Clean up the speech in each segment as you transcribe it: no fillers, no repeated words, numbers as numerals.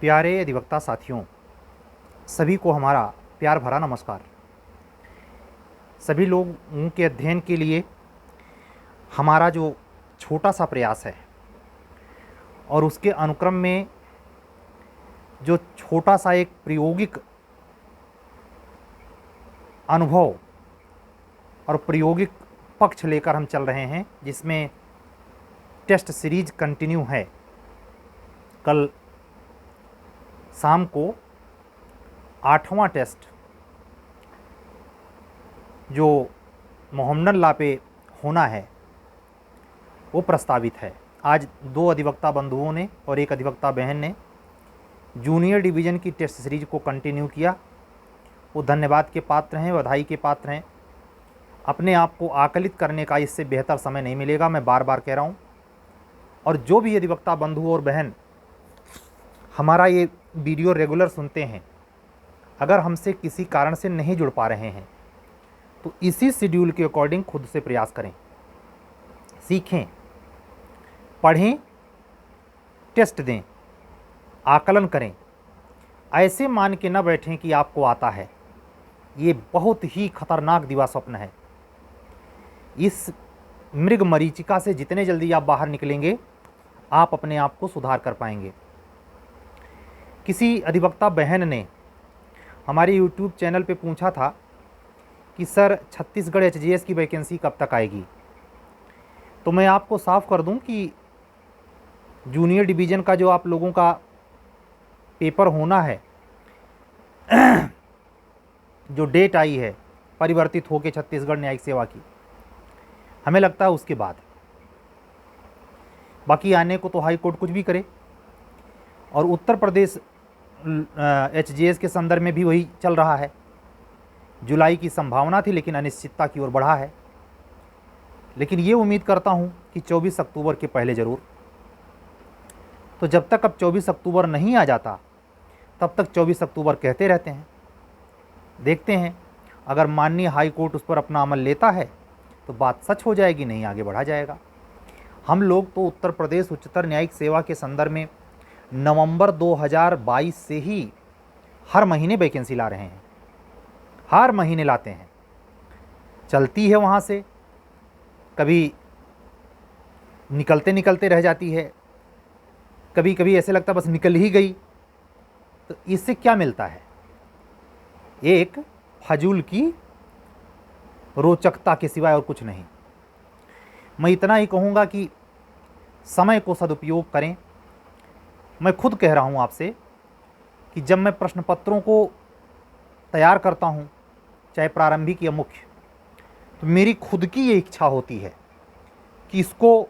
प्यारे अधिवक्ता साथियों, सभी को हमारा प्यार भरा नमस्कार। सभी लोगों के अध्ययन के लिए हमारा जो छोटा सा प्रयास है और उसके अनुक्रम में जो छोटा सा एक प्रायोगिक अनुभव और प्रायोगिक पक्ष लेकर हम चल रहे हैं, जिसमें टेस्ट सीरीज कंटिन्यू है। कल शाम को 8वां टेस्ट जो मोहम्मदन लॉ पे होना है वो प्रस्तावित है। आज 2 अधिवक्ता बंधुओं ने और 1 अधिवक्ता बहन ने जूनियर डिवीज़न की टेस्ट सीरीज को कंटिन्यू किया। वो धन्यवाद के पात्र हैं, बधाई के पात्र हैं। अपने आप को आकलित करने का इससे बेहतर समय नहीं मिलेगा, मैं बार बार कह रहा हूँ। और जो भी अधिवक्ता बंधु और बहन हमारा ये वीडियो रेगुलर सुनते हैं, अगर हमसे किसी कारण से नहीं जुड़ पा रहे हैं तो इसी शेड्यूल के अकॉर्डिंग खुद से प्रयास करें, सीखें, पढ़ें, टेस्ट दें, आकलन करें। ऐसे मान के न बैठें कि आपको आता है। ये बहुत ही खतरनाक दिवा स्वप्न है। इस मृग मरीचिका से जितने जल्दी आप बाहर निकलेंगे, आप अपने आप को सुधार कर पाएंगे। किसी अधिवक्ता बहन ने हमारे YouTube चैनल पे पूछा था कि सर छत्तीसगढ़ HGS की वैकेंसी कब तक आएगी। तो मैं आपको साफ कर दूं कि जूनियर डिवीज़न का जो आप लोगों का पेपर होना है, जो डेट आई है परिवर्तित होकर छत्तीसगढ़ न्यायिक सेवा की, हमें लगता है उसके बाद। बाकी आने को तो हाई कोर्ट कुछ भी करे। और उत्तर प्रदेश HGS के संदर्भ में भी वही चल रहा है। जुलाई की संभावना थी, लेकिन अनिश्चितता की ओर बढ़ा है। लेकिन ये उम्मीद करता हूँ कि 24 अक्टूबर के पहले ज़रूर। तो जब तक अब 24 अक्टूबर नहीं आ जाता, तब तक 24 अक्टूबर कहते रहते हैं। देखते हैं, अगर माननीय हाई कोर्ट उस पर अपना अमल लेता है तो बात सच हो जाएगी, नहीं आगे बढ़ा जाएगा। हम लोग तो उत्तर प्रदेश उच्चतर न्यायिक सेवा के संदर्भ में नवंबर 2022 से ही हर महीने वैकेंसी ला रहे हैं। हर महीने लाते हैं, चलती है वहाँ से, कभी निकलते निकलते रह जाती है, कभी कभी ऐसे लगता बस निकल ही गई। तो इससे क्या मिलता है? एक फजूल की रोचकता के सिवाय और कुछ नहीं। मैं इतना ही कहूँगा कि समय को सदुपयोग करें। मैं खुद कह रहा हूँ आपसे कि जब मैं प्रश्न पत्रों को तैयार करता हूँ, चाहे प्रारंभिक या मुख्य, तो मेरी खुद की ये इच्छा होती है कि इसको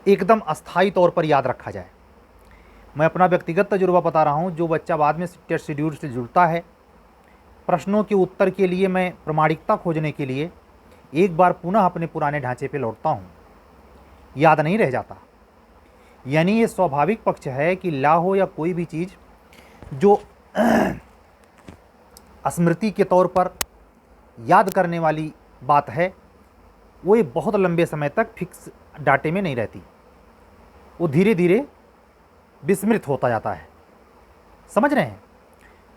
एकदम अस्थायी तौर पर याद रखा जाए। मैं अपना व्यक्तिगत तजुर्बा बता रहा हूँ। जो बच्चा बाद में टेस्ट शेड्यूल से जुड़ता है, प्रश्नों के उत्तर के लिए मैं प्रामाणिकता खोजने के लिए एक बार पुनः अपने पुराने ढांचे पे लौटता हूँ, याद नहीं रह जाता। यानी ये स्वाभाविक पक्ष है कि लॉ हो या कोई भी चीज़ जो स्मृति के तौर पर याद करने वाली बात है, वो ये बहुत लंबे समय तक फिक्स डाटे में नहीं रहती। वो धीरे धीरे विस्मृत होता जाता है। समझ रहे हैं?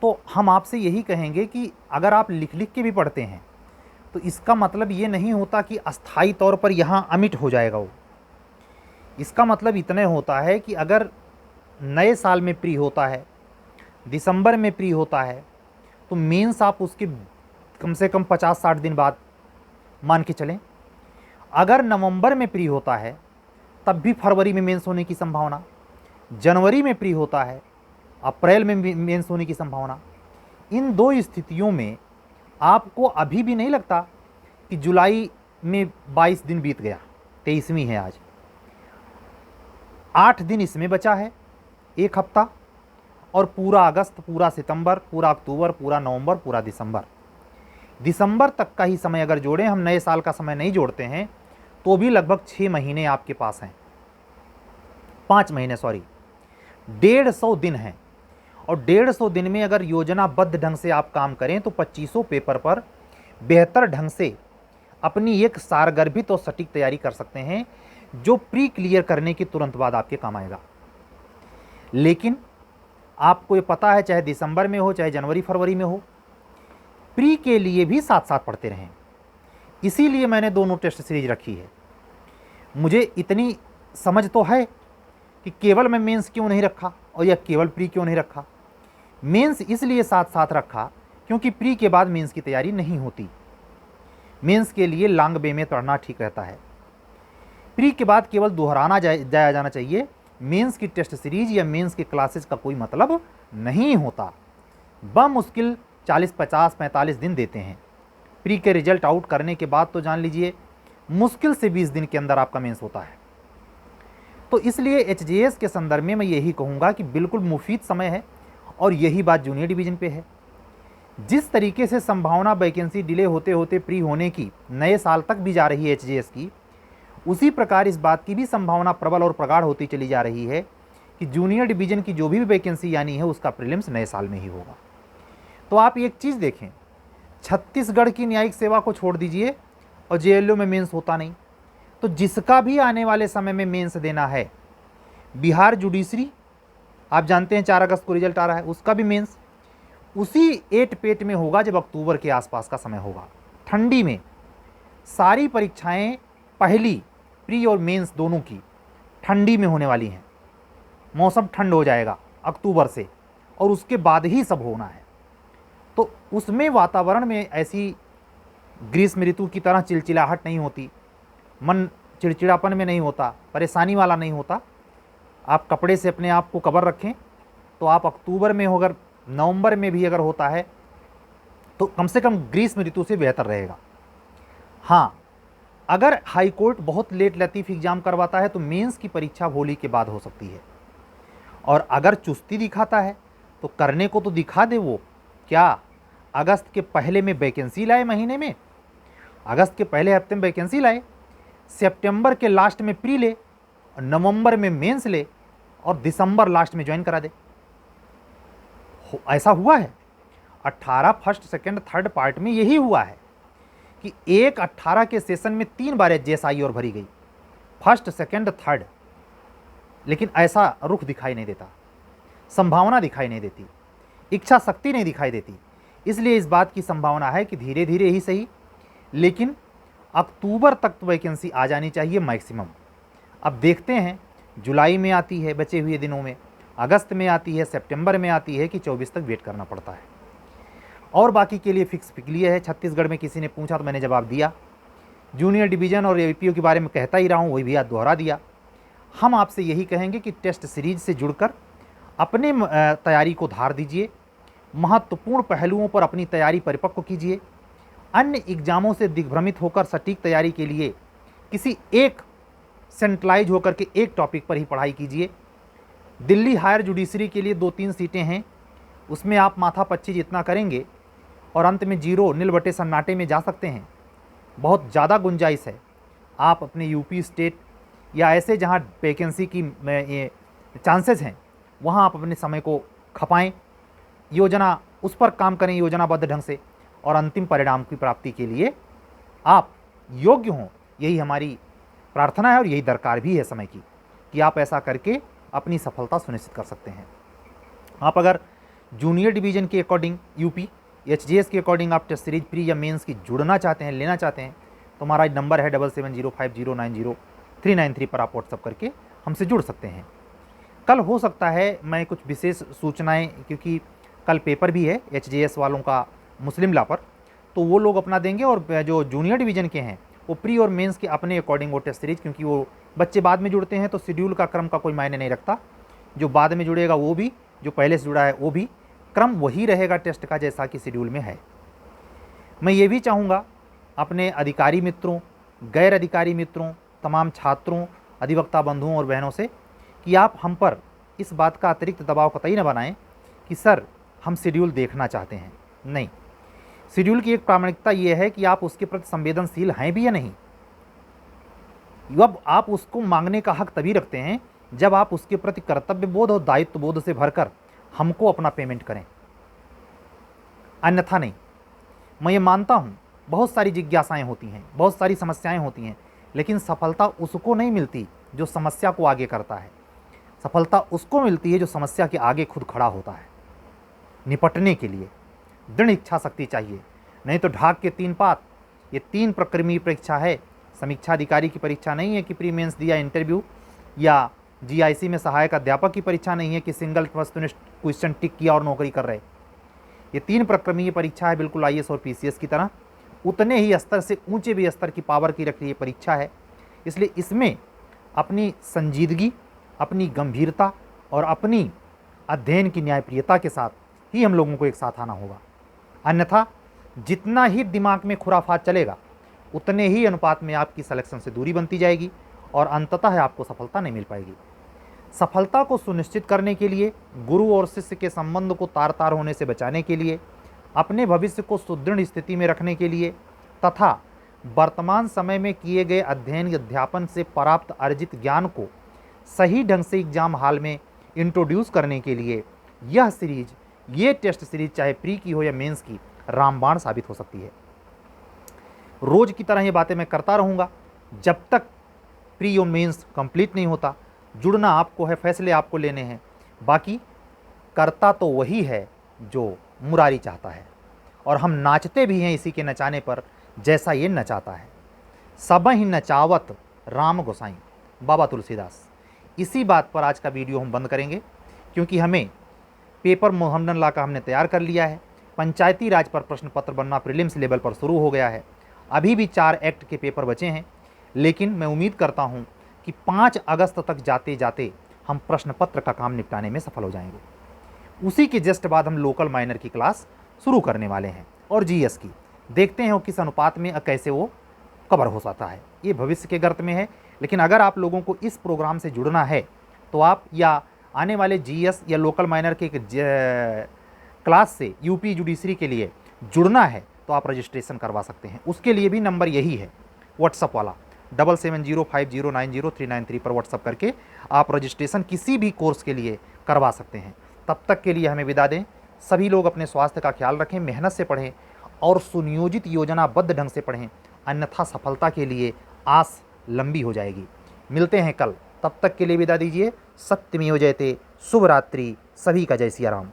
तो हम आपसे यही कहेंगे कि अगर आप लिख लिख के भी पढ़ते हैं तो इसका मतलब ये नहीं होता कि अस्थायी तौर पर यहाँ अमिट हो जाएगा वो। इसका मतलब इतने होता है कि अगर नए साल में प्री होता है, दिसंबर में प्री होता है, तो मेंस आप उसके कम से कम 50-60 दिन बाद मान के चलें। अगर नवंबर में प्री होता है, तब भी फरवरी में मेंस होने की संभावना, जनवरी में प्री होता है, अप्रैल में मेंस होने की संभावना। इन 2 स्थितियों में आपको अभी भी नहीं लगता कि जुलाई में 22 दिन बीत गया, 23वीं है आज, 8 दिन इसमें बचा है, 1 हफ्ता, और पूरा अगस्त, पूरा सितंबर, पूरा अक्टूबर, पूरा नवंबर, पूरा दिसंबर तक का ही समय अगर जोड़ें, हम नए साल का समय नहीं जोड़ते हैं, तो भी लगभग 6 महीने आपके पास हैं। 5 महीने, सॉरी, 150 दिन हैं। और 150 दिन में अगर योजनाबद्ध ढंग से आप काम करें तो 2500 पेपर पर बेहतर ढंग से अपनी एक सारगर्भित और सटीक तैयारी कर सकते हैं, जो प्री क्लियर करने के तुरंत बाद आपके काम आएगा। लेकिन आपको ये पता है, चाहे दिसंबर में हो चाहे जनवरी फरवरी में हो, प्री के लिए भी साथ साथ पढ़ते रहें। इसीलिए मैंने दोनों टेस्ट सीरीज रखी है। मुझे इतनी समझ तो है कि केवल मैं मेंस क्यों नहीं रखा और या केवल प्री क्यों नहीं रखा। मेंस इसलिए साथ साथ रखा क्योंकि प्री के बाद मेंस की तैयारी नहीं होती। मेंस के लिए लॉन्ग वे में पढ़ना ठीक रहता है। प्री के बाद केवल दोहराना जाया जाना चाहिए। मेंस की टेस्ट सीरीज या मेंस की क्लासेस का कोई मतलब नहीं होता। बमुश्किल 40, 50, 45 दिन देते हैं। प्री के रिजल्ट आउट करने के बाद तो जान लीजिए मुश्किल से 20 दिन के अंदर आपका मेंस होता है। तो इसलिए एचजीएस के संदर्भ में मैं यही कहूँगा कि बिल्कुल मुफीद समय है और यही बात जूनियर डिवीज़न पे है। जिस तरीके से संभावना वैकेंसी डिले होते होते प्री होने की नए साल तक भी जा रही है एचजीएस की, उसी प्रकार इस बात की भी संभावना प्रबल और प्रगाढ़ होती चली जा रही है कि जूनियर डिवीज़न की जो भी वैकेंसी आनी है उसका प्रीलिम्स नए साल में ही होगा। तो आप एक चीज़ देखें, छत्तीसगढ़ की न्यायिक सेवा को छोड़ दीजिए और जेएलयू में मेंस होता नहीं, तो जिसका भी आने वाले समय में मेंस देना है, बिहार जुडिशरी आप जानते हैं 4 अगस्त को रिजल्ट आ रहा है, उसका भी मेंस उसी 8 पेट में होगा जब अक्टूबर के आसपास का समय होगा। ठंडी में सारी परीक्षाएं पहली प्री और मेंस दोनों की ठंडी में होने वाली हैं। मौसम ठंड हो जाएगा अक्टूबर से और उसके बाद ही सब होना है। तो उसमें वातावरण में ऐसी ग्रीष्म ऋतु की तरह चिलचिलाहट नहीं होती, मन चिड़चिड़ापन में नहीं होता, परेशानी वाला नहीं होता। आप कपड़े से अपने आप को कवर रखें तो आप अक्टूबर में हो, अगर नवंबर में भी अगर होता है तो कम से कम ग्रीष्म ऋतु से बेहतर रहेगा। हाँ, अगर हाई कोर्ट बहुत लेट लतीफ़ एग्ज़ाम करवाता है तो मेंस की परीक्षा होली के बाद हो सकती है। और अगर चुस्ती दिखाता है तो करने को तो दिखा दे। वो क्या अगस्त के पहले में वैकेंसी लाए, महीने में अगस्त के पहले हफ्ते में वैकेंसी लाए, सितंबर के लास्ट में प्री ले, नवंबर में मेंस ले और दिसंबर लास्ट में ज्वाइन करा दे। ऐसा हुआ है 18 फर्स्ट सेकंड थर्ड पार्ट में यही हुआ है कि 18 के सेशन में 3 बार एचजीएस आई और भरी गई, फर्स्ट सेकंड थर्ड। लेकिन ऐसा रुख दिखाई नहीं देता, संभावना दिखाई नहीं देती, इच्छा शक्ति नहीं दिखाई देती। इसलिए इस बात की संभावना है कि धीरे धीरे ही सही, लेकिन अक्टूबर तक तो वैकेंसी आ जानी चाहिए मैक्सिमम। अब देखते हैं, जुलाई में आती है बचे हुए दिनों में, अगस्त में आती है, सितंबर में आती है कि 24 तक वेट करना पड़ता है। और बाकी के लिए फिक्स क्लियर है। छत्तीसगढ़ में किसी ने पूछा तो मैंने जवाब दिया। जूनियर डिवीज़न और एपीओ के बारे में कहता ही रहा हूँ, वही भी आज दोहरा दिया। हम आपसे यही कहेंगे कि टेस्ट सीरीज से जुड़कर अपने तैयारी को धार दीजिए, महत्वपूर्ण पहलुओं पर अपनी तैयारी परिपक्व कीजिए। अन्य एग्जामों से दिग्भ्रमित होकर सटीक तैयारी के लिए किसी एक सेंट्रलाइज होकर के एक टॉपिक पर ही पढ़ाई कीजिए। दिल्ली हायर जुडिशरी के लिए 2-3 सीटें हैं, उसमें आप माथापच्ची जितना करेंगे और अंत में 0 नील बटे सन्नाटे में जा सकते हैं। बहुत ज़्यादा गुंजाइश है। आप अपने यूपी स्टेट या ऐसे जहाँ वैकेंसी की चांसेस हैं वहाँ आप अपने समय को खपाएं, योजना उस पर काम करें योजनाबद्ध ढंग से, और अंतिम परिणाम की प्राप्ति के लिए आप योग्य हों। यही हमारी प्रार्थना है और यही दरकार भी है समय की कि आप ऐसा करके अपनी सफलता सुनिश्चित कर सकते हैं। आप अगर जूनियर डिवीज़न के अकॉर्डिंग यूपी एचजीएस के अकॉर्डिंग आप टेस्ट सीरीज प्री या मेंस की जुड़ना चाहते हैं, लेना चाहते हैं, तो हमारा नंबर है 7705090393 पर आप व्हाट्सअप करके हमसे जुड़ सकते हैं। कल हो सकता है मैं कुछ विशेष सूचनाएं, क्योंकि कल पेपर भी है एचजीएस वालों का मुस्लिम लॉ पर, तो वो लोग अपना देंगे और जो जूनियर डिवीज़न के हैं वो प्री और मेंस के अपने अकॉर्डिंग वो टेस्ट सीरीज, क्योंकि वो बच्चे बाद में जुड़ते हैं तो शेड्यूल का क्रम का कोई मायने नहीं रखता। जो बाद में जुड़ेगा वो भी, जो पहले से जुड़ा है वो भी, क्रम वही रहेगा टेस्ट का जैसा कि शेड्यूल में है। मैं ये भी चाहूँगा अपने अधिकारी मित्रों, गैर अधिकारी मित्रों, तमाम छात्रों, अधिवक्ता बंधुओं और बहनों से कि आप हम पर इस बात का अतिरिक्त दबाव कतई न बनाएं कि सर हम शेड्यूल देखना चाहते हैं। नहीं, शेड्यूल की एक प्रामाणिकता ये है कि आप उसके प्रति संवेदनशील हैं भी या नहीं। अब आप उसको मांगने का हक तभी रखते हैं जब आप उसके प्रति कर्तव्य बोध और दायित्व बोध से भरकर हमको अपना पेमेंट करें, अन्यथा नहीं। मैं ये मानता हूँ बहुत सारी जिज्ञासाएं होती हैं, बहुत सारी समस्याएं होती हैं, लेकिन सफलता उसको नहीं मिलती जो समस्या को आगे करता है। सफलता उसको मिलती है जो समस्या के आगे खुद खड़ा होता है। निपटने के लिए दृढ़ इच्छा शक्ति चाहिए, नहीं तो ढाक के 3 पात। ये 3 प्रक्रमीय परीक्षा है, समीक्षा अधिकारी की परीक्षा नहीं है कि प्री मेंस दिया इंटरव्यू, या जीआईसी में सहायक अध्यापक की परीक्षा नहीं है कि सिंगल वस्तुनिष्ठ क्वेश्चन टिक किया और नौकरी कर रहे। ये 3 प्रक्रमीय परीक्षा है, बिल्कुल आईएएस और पीसीएस की तरह। उतने ही स्तर से ऊंचे भी स्तर की पावर की रख रही परीक्षा है। इसलिए इसमें अपनी संजीदगी, अपनी गंभीरता और अपनी अध्ययन की न्यायप्रियता के साथ ही हम लोगों को एक साथ आना होगा। अन्यथा जितना ही दिमाग में खुराफात चलेगा उतने ही अनुपात में आपकी सिलेक्शन से दूरी बनती जाएगी और अंततः आपको सफलता नहीं मिल पाएगी। सफलता को सुनिश्चित करने के लिए, गुरु और शिष्य के संबंध को तार तार होने से बचाने के लिए, अपने भविष्य को सुदृढ़ स्थिति में रखने के लिए तथा वर्तमान समय में किए गए अध्ययन अध्यापन से प्राप्त अर्जित ज्ञान को सही ढंग से एग्जाम हॉल में इंट्रोड्यूस करने के लिए यह सीरीज, ये टेस्ट सीरीज चाहे प्री की हो या मेंस की, रामबाण साबित हो सकती है। रोज की तरह ये बातें मैं करता रहूँगा जब तक प्री और मेंस कंप्लीट नहीं होता। जुड़ना आपको है, फैसले आपको लेने हैं। बाकी करता तो वही है जो मुरारी चाहता है, और हम नाचते भी हैं इसी के नचाने पर जैसा ये नचाता है। सब ही नचावत राम गोसाई, बाबा तुलसीदास। इसी बात पर आज का वीडियो हम बंद करेंगे, क्योंकि हमें पेपर मोहम्मदन ला का हमने तैयार कर लिया है। पंचायती राज पर प्रश्न पत्र बनना प्रीलिम्स लेवल पर शुरू हो गया है। अभी भी 4 एक्ट के पेपर बचे हैं, लेकिन मैं उम्मीद करता हूं कि 5 अगस्त तक जाते जाते हम प्रश्न पत्र का काम निपटाने में सफल हो जाएंगे। उसी के जस्ट बाद हम लोकल माइनर की क्लास शुरू करने वाले हैं और जीएस की। देखते हैं वो किस अनुपात में कैसे वो कवर हो सकता है। ये भविष्य के गर्त में है, लेकिन अगर आप लोगों को इस प्रोग्राम से जुड़ना है तो आप या आने वाले जीएस या लोकल माइनर के क्लास से यूपी जुडिशरी के लिए जुड़ना है तो आप रजिस्ट्रेशन करवा सकते हैं। उसके लिए भी नंबर यही है, व्हाट्सअप वाला 7705090393 पर व्हाट्सअप करके आप रजिस्ट्रेशन किसी भी कोर्स के लिए करवा सकते हैं। तब तक के लिए हमें विदा दें। सभी लोग अपने स्वास्थ्य का ख्याल रखें, मेहनत से पढ़ें और सुनियोजित योजनाबद्ध ढंग से पढ़ें, अन्यथा सफलता के लिए आस लंबी हो जाएगी। मिलते हैं कल, तब तक के लिए विदा दीजिए। सत्यमेव जयते। शुभ रात्रि। सभी का जय सिया राम।